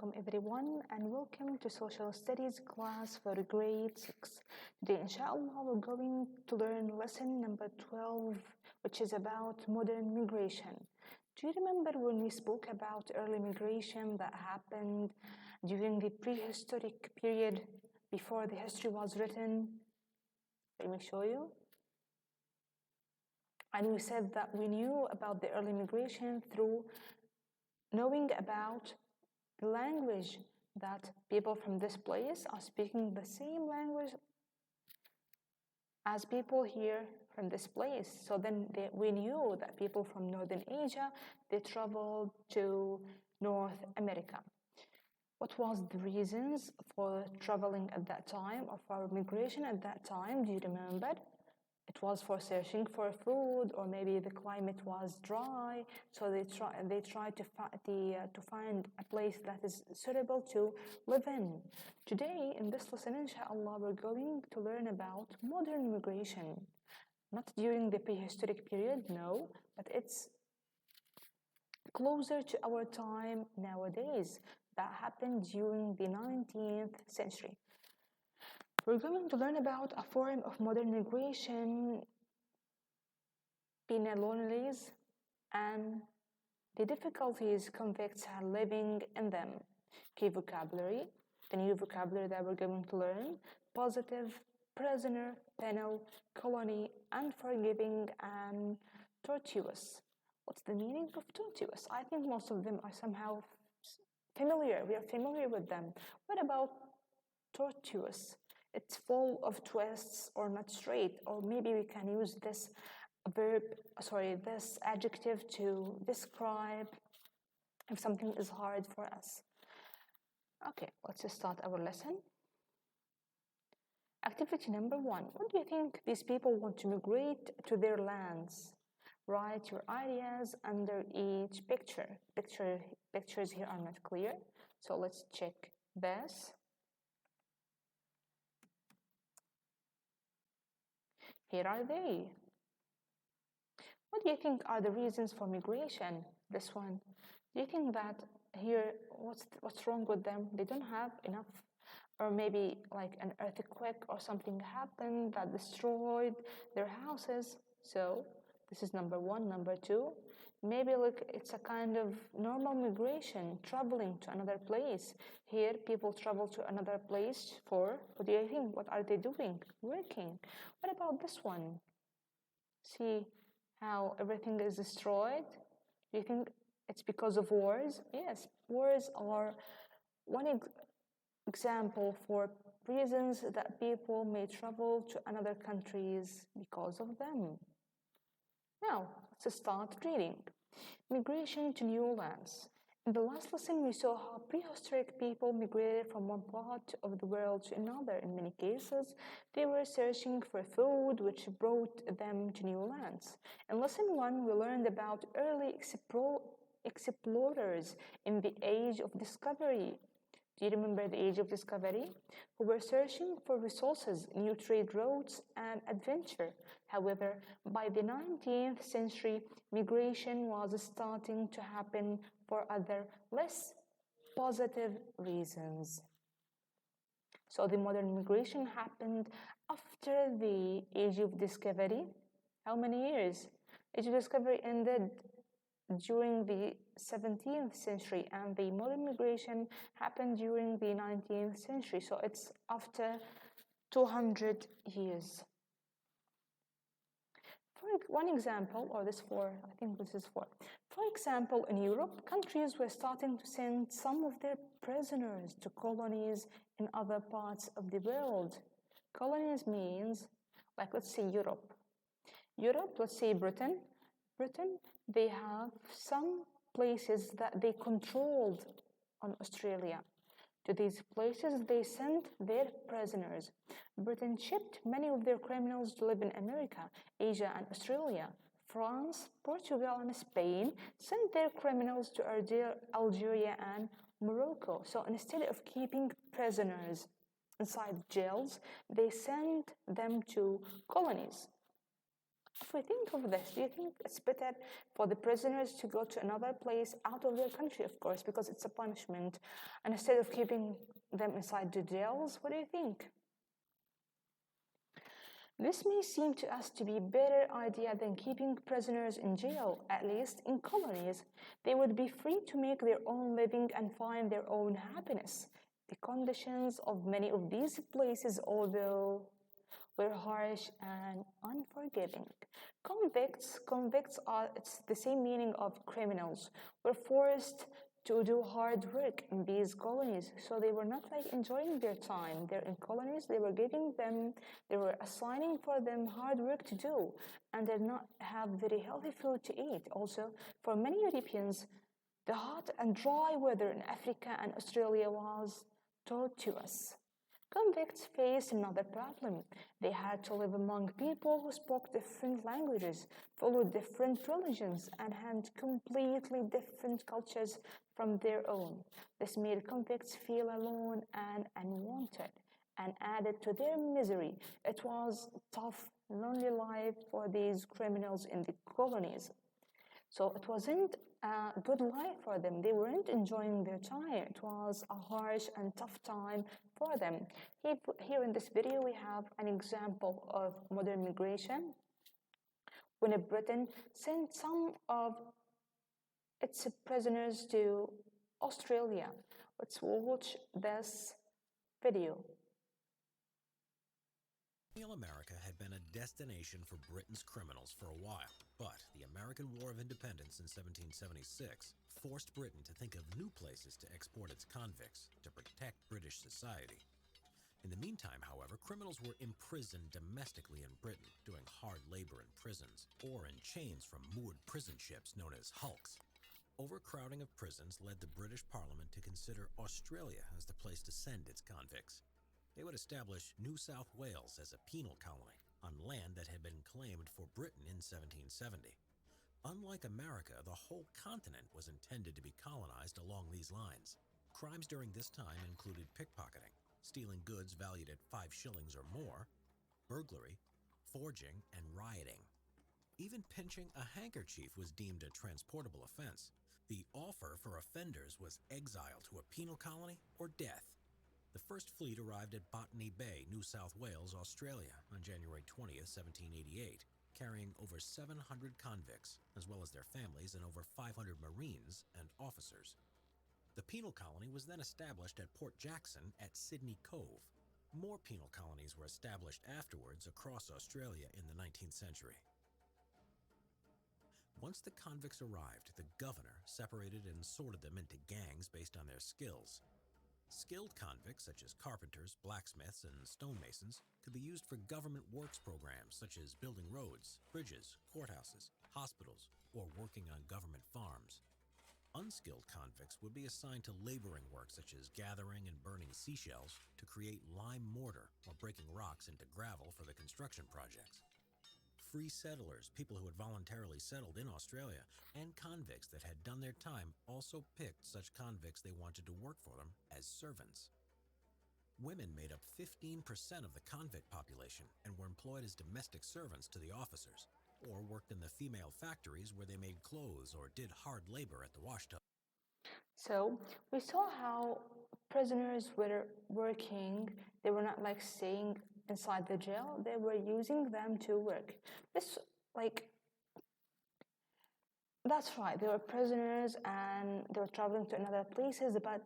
welcome everyone and welcome to Social Studies class for grade 6. Today, inshallah, we're going to learn lesson number 12, which is about modern migration. Do you remember when we spoke about early migration that happened during the prehistoric period before the history was written? Let me show you. And we said that we knew about the early migration through knowing about the language that people from this place are speaking the same language as people here from this place. So then we knew that people from Northern Asia, they traveled to North America. What was the reasons for traveling at that time, or for migration at that time? Do you remember? It was for searching for food, or maybe the climate was dry, so they tried to find a place that is suitable to live in. Today, in this lesson, inshallah, we're going to learn about modern migration. Not during the prehistoric period, no, but it's closer to our time nowadays. That happened during the 19th century. We're going to learn about a form of modern migration, Pinelonales, and the difficulties convicts are living in them. Key vocabulary, the new vocabulary that we're going to learn: positive, prisoner, penal, colony, unforgiving, and tortuous. What's the meaning of tortuous? I think most of them are somehow familiar. We are familiar with them. What about tortuous? It's full of twists or not straight, or maybe we can use this this adjective to describe if something is hard for us. Okay, let's start our lesson. Activity number 1. What do you think these people want to migrate to their lands? Write your ideas under each picture. Pictures here are not clear, so let's check this. Here are they. What do you think are the reasons for migration? This one. Do you think that here, what's wrong with them? They don't have enough, or maybe like an earthquake or something happened that destroyed their houses. So this is number 1. Number 2, maybe look, it's a kind of normal migration, traveling to another place. Here, people travel to another place for, what do you think? What are they doing? Working. What about this one? See how everything is destroyed? Do you think it's because of wars? Yes, wars are one example for reasons that people may travel to another countries because of them. Now, let's start reading. Migration to new lands. In the last lesson, we saw how prehistoric people migrated from one part of the world to another. In many cases, they were searching for food, which brought them to new lands. In lesson 1, we learned about early explorers in the Age of Discovery. Do you remember the Age of Discovery? Who were searching for resources, new trade routes, and adventure. However, by the 19th century, migration was starting to happen for other, less positive reasons. So the modern migration happened after the Age of Discovery. How many years? Age of Discovery ended during the 17th century, and the modern migration happened during the 19th century, so it's after 200 years. For one example, or this four, I think this is four. For example, in Europe, countries were starting to send some of their prisoners to colonies in other parts of the world. Colonies means, like, let's say Europe, let's say Britain, they have some places that they controlled on Australia. To these places, they sent their prisoners. Britain shipped many of their criminals to live in America, Asia, and Australia. France, Portugal, and Spain sent their criminals to Algeria and Morocco. So instead of keeping prisoners inside jails, they sent them to colonies. If we think of this, do you think it's better for the prisoners to go to another place out of their country, of course, because it's a punishment, and instead of keeping them inside the jails? What do you think? This may seem to us to be a better idea than keeping prisoners in jail, at least in colonies. They would be free to make their own living and find their own happiness. The conditions of many of these places, although were harsh and unforgiving. Convicts are, it's the same meaning of criminals, were forced to do hard work in these colonies. So they were not like enjoying their time. They're in colonies, they were assigning for them hard work to do, and did not have very healthy food to eat. Also, for many Europeans, the hot and dry weather in Africa and Australia was taught to us. Convicts faced another problem. They had to live among people who spoke different languages, followed different religions, and had completely different cultures from their own. This made convicts feel alone and unwanted and added to their misery. It was a tough, lonely life for these criminals in the colonies. So it wasn't a good life for them. They weren't enjoying their time. It was a harsh and tough time for them. Here in this video, we have an example of modern migration when Britain sent some of its prisoners to Australia. Let's watch this video. Colonial America had been a destination for Britain's criminals for a while, but the American War of Independence in 1776 forced Britain to think of new places to export its convicts to protect British society. In the meantime, however, criminals were imprisoned domestically in Britain, doing hard labor in prisons, or in chains from moored prison ships known as hulks. Overcrowding of prisons led the British Parliament to consider Australia as the place to send its convicts. They would establish New South Wales as a penal colony on land that had been claimed for Britain in 1770. Unlike America, the whole continent was intended to be colonized along these lines. Crimes during this time included pickpocketing, stealing goods valued at 5 shillings or more, burglary, forging, and rioting. Even pinching a handkerchief was deemed a transportable offense. The offer for offenders was exile to a penal colony or death. The first fleet arrived at Botany Bay, New South Wales, Australia, on January 20th, 1788, carrying over 700 convicts, as well as their families, and over 500 Marines and officers. The penal colony was then established at Port Jackson at Sydney Cove. More penal colonies were established afterwards across Australia in the 19th century. Once the convicts arrived, the governor separated and sorted them into gangs based on their skills. Skilled convicts, such as carpenters, blacksmiths, and stonemasons, could be used for government works programs such as building roads, bridges, courthouses, hospitals, or working on government farms. Unskilled convicts would be assigned to laboring work such as gathering and burning seashells to create lime mortar or breaking rocks into gravel for the construction projects. Free settlers, people who had voluntarily settled in Australia, and convicts that had done their time also picked such convicts they wanted to work for them as servants. Women made up 15% of the convict population and were employed as domestic servants to the officers, or worked in the female factories where they made clothes or did hard labor at the washtub. So we saw how prisoners were working. They were not like staying inside the jail. They were using them to work. This that's right. They were prisoners and they were traveling to another places. But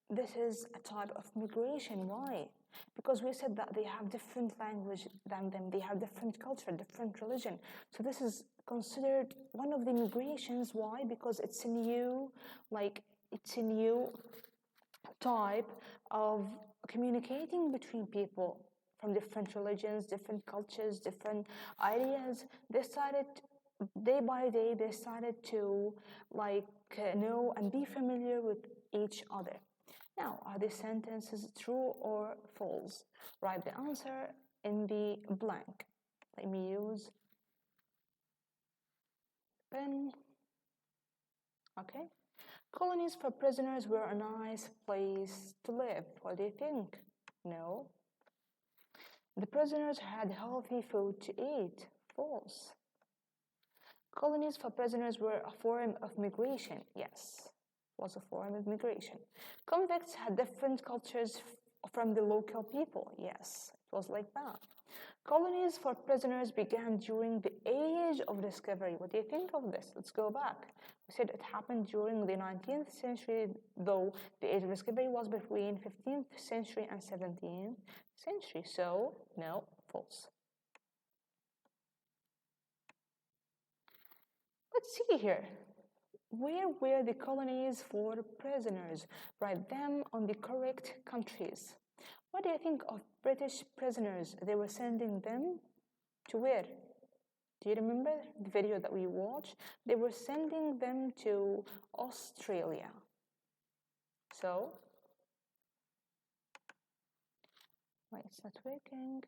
this is a type of migration. Why? Because we said that they have different language than them. They have different culture, different religion. So this is considered one of the migrations. Why? Because it's a new, it's a new type of communicating between people from different religions, different cultures, different ideas. They started day by day. They started to know and be familiar with each other. Now, are these sentences true or false? Write the answer in the blank. Let me use pen. Okay. Colonies for prisoners were a nice place to live. What do you think? No. The prisoners had healthy food to eat. False. Colonies for prisoners were a form of migration. Yes, it was a form of migration. Convicts had different cultures from the local people. Yes, it was like that. Colonies for prisoners began during the Age of Discovery. What do you think of this? Let's go back. We said it happened during the 19th century, though the Age of Discovery was between 15th century and 17th century. So, no, false. Let's see here. Where were the colonies for prisoners? Write them on the correct countries. What do you think of British prisoners? They were sending them to where? Do you remember the video that we watched? They were sending them to Australia. So, wait, it's not working.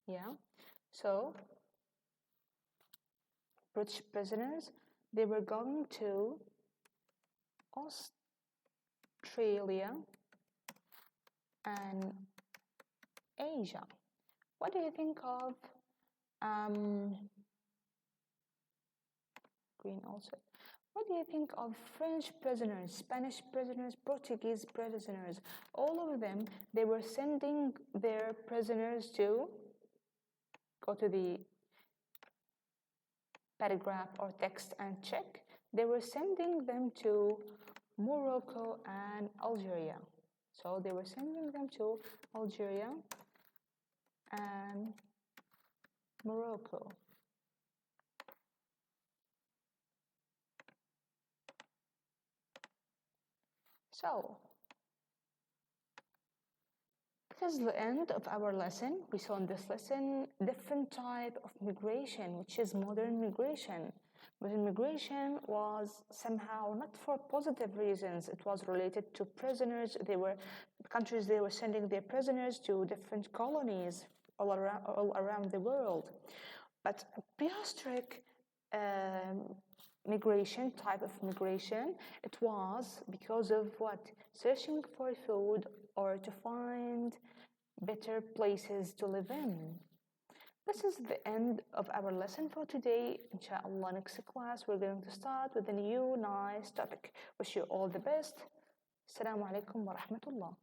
Yeah, so British prisoners, they were going to Australia and Asia. What do you think of green also? What do you think of French prisoners, Spanish prisoners, Portuguese prisoners? All of them, they were sending their prisoners to go to the paragraph or text and check. They were sending them to Morocco and Algeria. So they were sending them to Algeria and Morocco. So, this is the end of our lesson. We saw in this lesson different type of migration, which is modern migration. Modern migration was somehow not for positive reasons. It was related to prisoners. Countries they were sending their prisoners to different colonies all around the world. But prehistoric migration, type of migration, it was because of what? Searching for food or to find better places to live in. This is the end of our lesson for today. Inshallah, next class we're going to start with a new nice topic. Wish you all the best. Assalamu alaikum wa rahmatullah.